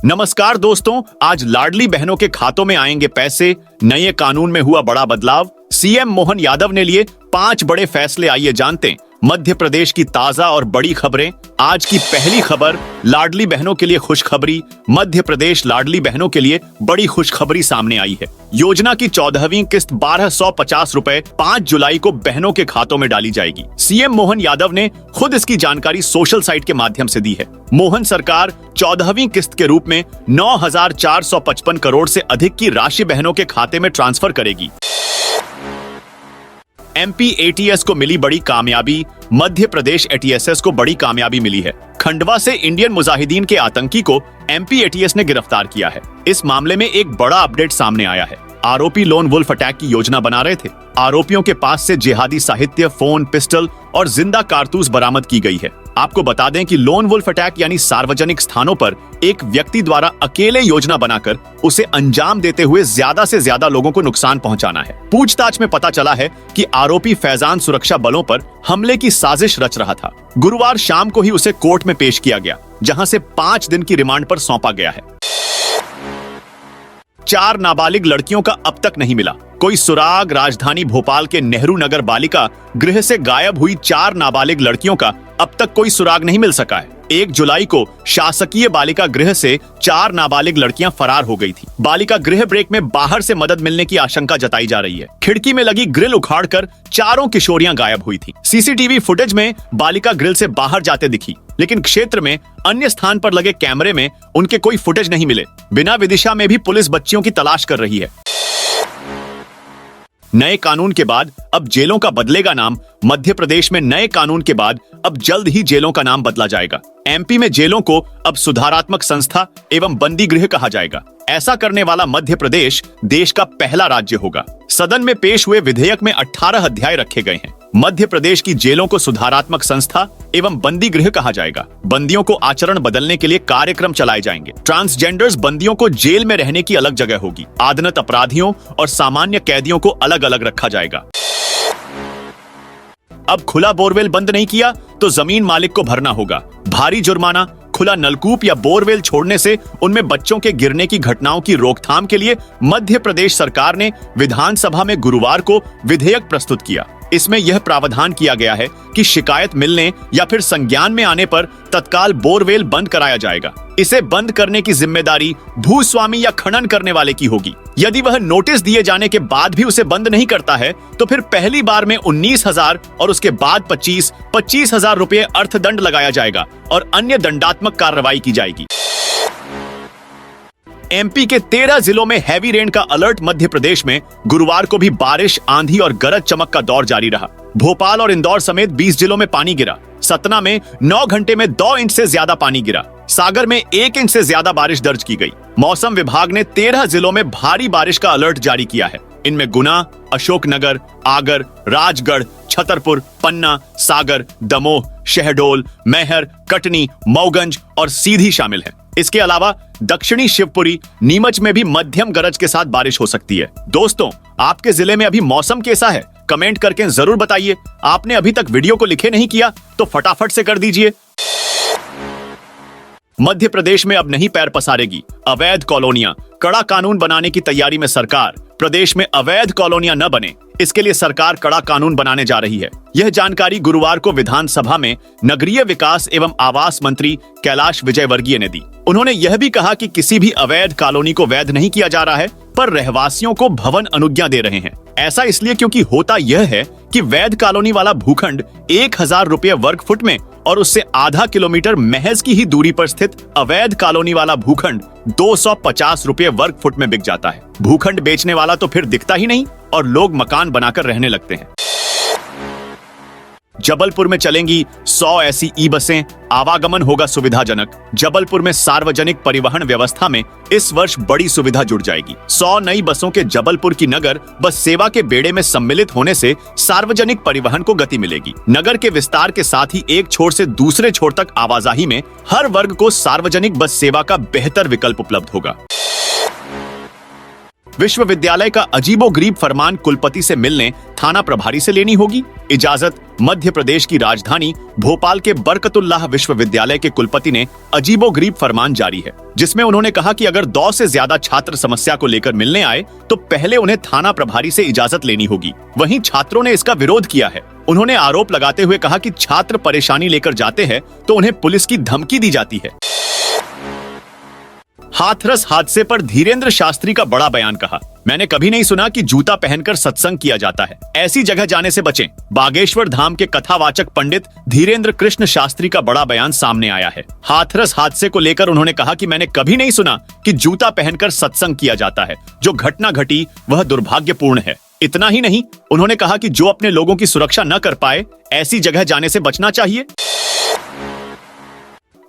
नमस्कार दोस्तों, आज लाडली बहनों के खातों में आएंगे पैसे। नए कानून में हुआ बड़ा बदलाव। सीएम मोहन यादव ने लिए 5 बड़े फैसले, आइए जानते हैं मध्य प्रदेश की ताजा और बड़ी खबरें। आज की पहली खबर, लाडली बहनों के लिए खुशखबरी। मध्य प्रदेश लाडली बहनों के लिए बड़ी खुशखबरी सामने आई है। योजना की 14वीं किस्त 1250 रुपए 5 जुलाई को बहनों के खातों में डाली जाएगी। सीएम मोहन यादव ने खुद इसकी जानकारी सोशल साइट के माध्यम से दी है। मोहन सरकार 14वीं किस्त के रूप में 9,455 करोड़ से अधिक की राशि बहनों के खाते में ट्रांसफर करेगी। एमपी एटीएस को मिली बड़ी कामयाबी। मध्य प्रदेश एटीएसएस को बड़ी कामयाबी मिली है। खंडवा से इंडियन मुजाहिदीन के आतंकी को एमपी एटीएस ने गिरफ्तार किया है। इस मामले में एक बड़ा अपडेट सामने आया है। आरोपी लोन वुल्फ अटैक की योजना बना रहे थे। आरोपियों के पास से जिहादी साहित्य, फोन, पिस्टल और जिंदा कारतूस बरामद की गई है। आपको बता दें कि लोन वुल्फ अटैक यानी सार्वजनिक स्थानों पर एक व्यक्ति द्वारा अकेले योजना बनाकर उसे अंजाम देते हुए ज्यादा से ज्यादा लोगों को नुकसान पहुंचाना है। पूछताछ में पता चला है कि आरोपी फैजान सुरक्षा बलों पर हमले की साजिश रच रहा था। गुरुवार शाम को ही उसे कोर्ट में पेश किया गया, जहां से 5 दिन की रिमांड पर सौंपा गया है। 4 नाबालिग लड़कियों का अब तक नहीं मिला कोई सुराग। राजधानी भोपाल के नेहरू नगर बालिका गृह से गायब हुई 4 नाबालिग लड़कियों का अब तक कोई सुराग नहीं मिल सका है। 1 जुलाई को शासकीय बालिका गृह से 4 नाबालिग लड़कियां फरार हो गई थी। बालिका गृह ब्रेक में बाहर से मदद मिलने की आशंका जताई जा रही है। खिड़की में लगी ग्रिल उखाड़कर 4 किशोरियां गायब हुई थी। सीसीटीवी फुटेज में बालिका ग्रिल से बाहर जाते दिखी, लेकिन क्षेत्र में अन्य स्थान पर लगे कैमरे में उनके कोई फुटेज नहीं मिले। बिना विदिशा में भी पुलिस बच्चियों की तलाश कर रही है। नए कानून के बाद अब जेलों का बदलेगा नाम। मध्य प्रदेश में नए कानून के बाद अब जल्द ही जेलों का नाम बदला जाएगा। एमपी में जेलों को अब सुधारात्मक संस्था एवं बंदी गृह कहा जाएगा। ऐसा करने वाला मध्य प्रदेश देश का पहला राज्य होगा। सदन में पेश हुए विधेयक में 18 अध्याय रखे गए हैं। मध्य प्रदेश की जेलों को सुधारात्मक संस्था एवं बंदी गृह कहा जाएगा। बंदियों को आचरण बदलने के लिए कार्यक्रम चलाए जाएंगे। ट्रांसजेंडर्स बंदियों को जेल में रहने की अलग जगह होगी। आदनत अपराधियों और सामान्य कैदियों को अलग अलग रखा जाएगा। अब खुला बोरवेल बंद नहीं किया तो जमीन मालिक को भरना होगा भारी जुर्माना। खुला नलकूप या बोरवेल छोड़ने से उनमें बच्चों के गिरने की घटनाओं की रोकथाम के लिए मध्य प्रदेश सरकार ने विधानसभा में गुरुवार को विधेयक प्रस्तुत किया। इसमें यह प्रावधान किया गया है कि शिकायत मिलने या फिर संज्ञान में आने पर तत्काल बोरवेल बंद कराया जाएगा। इसे बंद करने की जिम्मेदारी भूस्वामी या खनन करने वाले की होगी। यदि वह नोटिस दिए जाने के बाद भी उसे बंद नहीं करता है तो फिर पहली बार में 19,000 और उसके बाद 25,000 रुपये अर्थदंड लगाया जाएगा और अन्य दंडात्मक कार्रवाई की जाएगी। एमपी के 13 जिलों में हैवी रेन का अलर्ट। मध्य प्रदेश में गुरुवार को भी बारिश, आंधी और गरज चमक का दौर जारी रहा। भोपाल और इंदौर समेत 20 जिलों में पानी गिरा। सतना में 9 घंटे में 2 इंच से ज्यादा पानी गिरा। सागर में 1 इंच से ज्यादा बारिश दर्ज की गई। मौसम विभाग ने 13 जिलों में भारी बारिश का अलर्ट जारी किया है। इनमें गुना, अशोकनगर, आगर, राजगढ़, छतरपुर, पन्ना, सागर, दमोह, शहडोल, मैहर, कटनी, मऊगंज और सीधी शामिल हैं। इसके अलावा दक्षिणी शिवपुरी, नीमच में भी मध्यम गरज के साथ बारिश हो सकती है। दोस्तों, आपके जिले में अभी मौसम कैसा है? कमेंट करके जरूर बताइए। आपने अभी तक वीडियो को लिखे नहीं किया तो फटाफट से कर दीजिए। मध्य प्रदेश में अब नहीं पैर पसारेगी अवैध कॉलोनियां। कड़ा कानून बनाने की तैयारी में सरकार। प्रदेश में अवैध कॉलोनियां न बने, इसके लिए सरकार कड़ा कानून बनाने जा रही है। यह जानकारी गुरुवार को विधानसभा में नगरीय विकास एवं आवास मंत्री कैलाश विजयवर्गीय ने दी। उन्होंने यह भी कहा कि किसी भी अवैध कॉलोनी को वैध नहीं किया जा रहा है, पर रहवासियों को भवन अनुज्ञा दे रहे हैं। ऐसा इसलिए क्योंकि होता यह है कि वैध कॉलोनी वाला भूखंड 1,000 रुपये वर्ग फुट में और उससे आधा किलोमीटर महज की ही दूरी पर स्थित अवैध कॉलोनी वाला भूखंड 250 रुपये वर्ग फुट में बिक जाता है। भूखंड बेचने वाला तो फिर दिखता ही नहीं और लोग मकान बनाकर रहने लगते हैं। जबलपुर में चलेंगी 100 ऐसी ई बसें। आवागमन होगा सुविधाजनक। जबलपुर में सार्वजनिक परिवहन व्यवस्था में इस वर्ष बड़ी सुविधा जुड़ जाएगी। 100 नई बसों के जबलपुर की नगर बस सेवा के बेड़े में सम्मिलित होने से सार्वजनिक परिवहन को गति मिलेगी। नगर के विस्तार के साथ ही एक छोर से दूसरे छोर तक आवाजाही में हर वर्ग को सार्वजनिक बस सेवा का बेहतर विकल्प उपलब्ध होगा। विश्वविद्यालय का अजीबोगरीब फरमान कुलपति से मिलने थाना प्रभारी से लेनी होगी। इजाजत। मध्य प्रदेश की राजधानी भोपाल के बरकतुल्लाह विश्वविद्यालय के कुलपति ने अजीबोगरीब फरमान जारी है, जिसमें उन्होंने कहा कि अगर 2 से ज्यादा छात्र समस्या को लेकर मिलने आए तो पहले उन्हें थाना प्रभारी से इजाजत लेनी होगी। वहीं छात्रों ने इसका विरोध किया है। उन्होंने आरोप लगाते हुए कहा कि छात्र परेशानी लेकर जाते हैं तो उन्हें पुलिस की धमकी दी जाती है। हाथरस हादसे पर धीरेन्द्र शास्त्री का बड़ा बयान कहा, मैंने कभी नहीं सुना कि जूता पहनकर सत्संग किया जाता है, ऐसी जगह जाने से बचें। बागेश्वर धाम के कथावाचक पंडित धीरेन्द्र कृष्ण शास्त्री का बड़ा बयान सामने आया है। हाथरस हादसे को लेकर उन्होंने कहा कि मैंने कभी नहीं सुना कि जूता पहनकर सत्संग किया जाता है। जो घटना घटी वह दुर्भाग्यपूर्ण है। इतना ही नहीं, उन्होंने कहा कि जो अपने लोगों की सुरक्षा न कर पाए ऐसी जगह जाने से बचना चाहिए।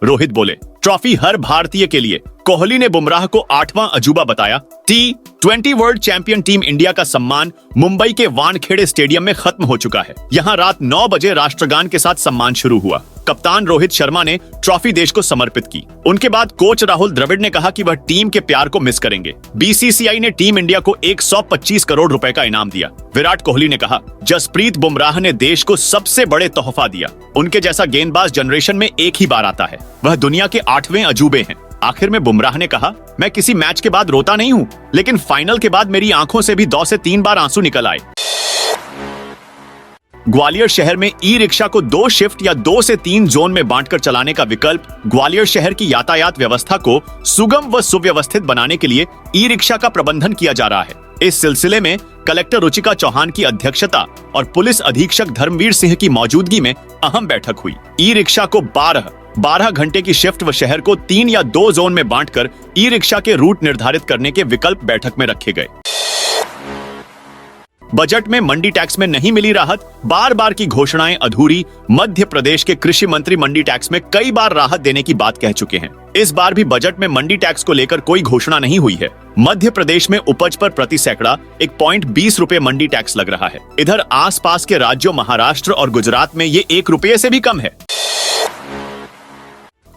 रोहित बोले, ट्रॉफी हर भारतीय के लिए। कोहली ने बुमराह को 8वां अजूबा बताया। T20 world champion team India का सम्मान मुंबई के वानखेड़े स्टेडियम में खत्म हो चुका है। यहां रात 9 बजे राष्ट्रगान के साथ सम्मान शुरू हुआ। कप्तान रोहित शर्मा ने ट्रॉफी देश को समर्पित की। उनके बाद कोच राहुल द्रविड़ ने कहा कि वह टीम के प्यार को मिस करेंगे। बीसीसीआई ने टीम इंडिया को 125 करोड़ रुपए का इनाम दिया। विराट कोहली ने कहा, जसप्रीत बुमराह ने देश को सबसे बड़े तोहफा दिया। उनके जैसा गेंदबाज जनरेशन में एक ही बार आता है। वह दुनिया के 8वें अजूबे हैं। आखिर में बुमराह ने कहा, मैं किसी मैच के बाद रोता नहीं हूं, लेकिन फाइनल के बाद मेरी आंखों से भी 2 से 3 बार आंसू निकल आए। ग्वालियर शहर में ई रिक्शा को 2 शिफ्ट या 2 से 3 जोन में बांटकर चलाने का विकल्प। ग्वालियर शहर की यातायात व्यवस्था को सुगम व सुव्यवस्थित बनाने के लिए ई रिक्शा का प्रबंधन किया जा रहा है। इस सिलसिले में कलेक्टर रुचिका चौहान की अध्यक्षता और पुलिस अधीक्षक धर्मवीर सिंह की मौजूदगी में अहम बैठक हुई। ई रिक्शा को 12 घंटे की शिफ्ट व शहर को 3 या 2 जोन में बांटकर ई रिक्शा के रूट निर्धारित करने के विकल्प बैठक में रखे गए। बजट में मंडी टैक्स में नहीं मिली राहत, बार बार की घोषणाएं अधूरी। मध्य प्रदेश के कृषि मंत्री मंडी टैक्स में कई बार राहत देने की बात कह चुके हैं। इस बार भी बजट में मंडी टैक्स को लेकर कोई घोषणा नहीं हुई है। मध्य प्रदेश में उपज पर प्रति सैकड़ा 1.20 रुपए मंडी टैक्स लग रहा है। इधर आसपास के राज्यों महाराष्ट्र और गुजरात में ये 1 रुपये से भी कम है।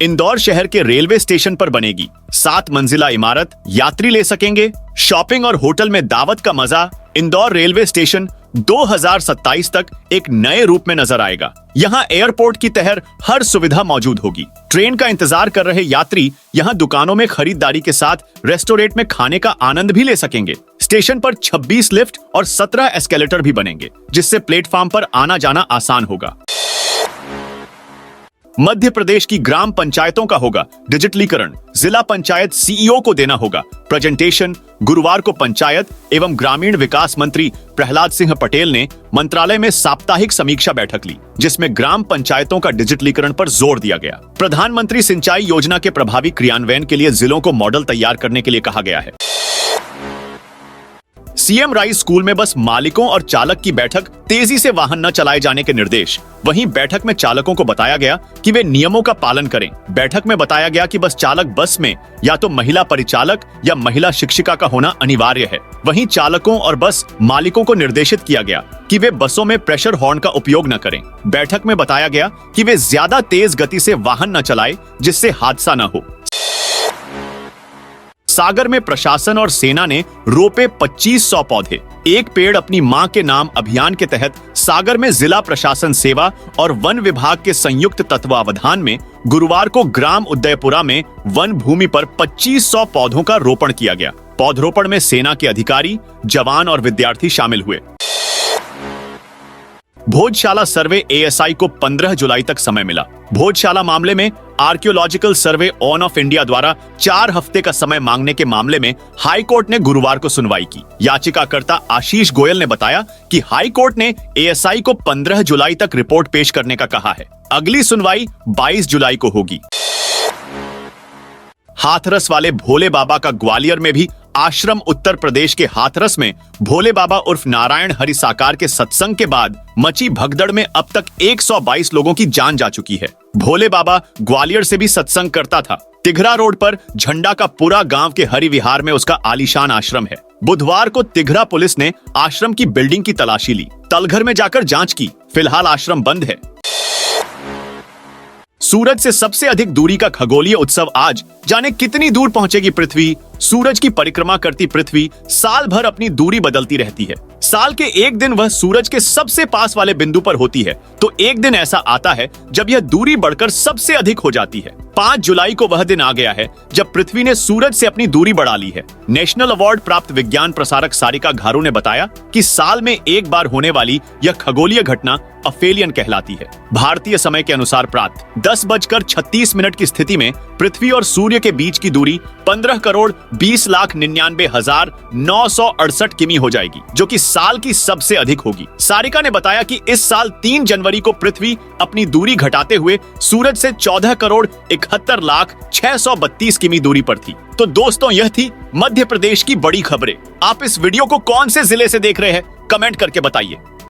इंदौर शहर के रेलवे स्टेशन पर बनेगी 7 मंजिला इमारत, यात्री ले सकेंगे शॉपिंग और होटल में दावत का मजा। इंदौर रेलवे स्टेशन 2027 तक एक नए रूप में नजर आएगा। यहाँ एयरपोर्ट की तरह हर सुविधा मौजूद होगी। ट्रेन का इंतजार कर रहे यात्री यहाँ दुकानों में खरीदारी के साथ रेस्टोरेंट में खाने का आनंद भी ले सकेंगे। स्टेशन पर 26 लिफ्ट और 17 एस्केलेटर भी बनेंगे, जिससे प्लेटफॉर्म पर आना जाना आसान होगा। मध्य प्रदेश की ग्राम पंचायतों का होगा डिजिटलीकरण। जिला पंचायत सीईओ को देना होगा प्रेजेंटेशन। गुरुवार को पंचायत एवं ग्रामीण विकास मंत्री प्रहलाद सिंह पटेल ने मंत्रालय में साप्ताहिक समीक्षा बैठक ली, जिसमें ग्राम पंचायतों का डिजिटलीकरण पर जोर दिया गया। प्रधानमंत्री सिंचाई योजना के प्रभावी क्रियान्वयन के लिए जिलों को मॉडल तैयार करने के लिए कहा गया है। सीएम राइस स्कूल में बस मालिकों और चालक की बैठक, तेजी से वाहन न चलाए जाने के निर्देश। वहीं बैठक में चालकों को बताया गया कि वे नियमों का पालन करें। बैठक में बताया गया कि बस चालक बस में या तो महिला परिचालक या महिला शिक्षिका का होना अनिवार्य है। वहीं चालकों और बस मालिकों को निर्देशित किया गया कि वे बसों में प्रेशर हॉर्न का उपयोग न करें। बैठक में बताया गया कि वे ज्यादा तेज गति से वाहन न चलाएं, जिससे हादसा न हो। सागर में प्रशासन और सेना ने रोपे 2500 पौधे। एक पेड़ अपनी मां के नाम अभियान के तहत सागर में जिला प्रशासन सेवा और वन विभाग के संयुक्त तत्वावधान में गुरुवार को ग्राम उदयपुरा में वन भूमि पर 2500 पौधों का रोपण किया गया। पौधरोपण में सेना के अधिकारी, जवान और विद्यार्थी शामिल हुए। भोजशाला सर्वे एएसआई को 15 जुलाई तक समय मिला। भोजशाला मामले में archaeological survey on off India द्वारा 4 हफ्ते का समय मांगने के मामले में हाई कोर्ट ने गुरुवार को सुनवाई की। याचिकाकर्ता आशीष गोयल ने बताया कि हाई कोर्ट ने एएसआई को 15 जुलाई तक रिपोर्ट पेश करने का कहा है। अगली सुनवाई 22 जुलाई को होगी। हाथरस वाले भोले बाबा का ग्वालियर में भी आश्रम। उत्तर प्रदेश के हाथरस में भोले बाबा उर्फ नारायण हरि साकार के सत्संग के बाद मची भगदड़ में अब तक 122 लोगों की जान जा चुकी है। भोले बाबा ग्वालियर से भी सत्संग करता था। तिघरा रोड पर झंडा का पूरा गांव के हरि विहार में उसका आलीशान आश्रम है। बुधवार को तिघरा पुलिस ने आश्रम की बिल्डिंग की तलाशी ली, तलघर में जाकर जांच की। फिलहाल आश्रम बंद है। सूरज से सबसे अधिक दूरी का खगोलीय उत्सव आज, जाने कितनी दूर पहुंचेगी पृथ्वी, सूरज की परिक्रमा करती पृथ्वी साल भर अपनी दूरी बदलती रहती है। साल के एक दिन वह सूरज के सबसे पास वाले बिंदु पर होती है, तो एक दिन ऐसा आता है जब यह दूरी बढ़कर सबसे अधिक हो जाती है। 5 जुलाई को वह दिन आ गया है जब पृथ्वी ने सूरज से अपनी दूरी बढ़ा ली है। नेशनल अवार्ड प्राप्त विज्ञान प्रसारक सारिका घारू ने बताया कि साल में एक बार होने वाली यह खगोलीय घटना अफेलियन कहलाती है। भारतीय समय के अनुसार प्रातः 10:36 की स्थिति में पृथ्वी और सूर्य के बीच की दूरी 15,20,99,968 किमी हो जाएगी, जो कि साल की सबसे अधिक होगी। सारिका ने बताया कि इस साल 3 जनवरी को पृथ्वी अपनी दूरी घटाते हुए सूरज से 14,71,06,32 किमी दूरी पर थी। तो दोस्तों, यह थी मध्य प्रदेश की बड़ी खबरें। आप इस वीडियो को कौन से जिले से देख रहे हैं, कमेंट करके बताइए।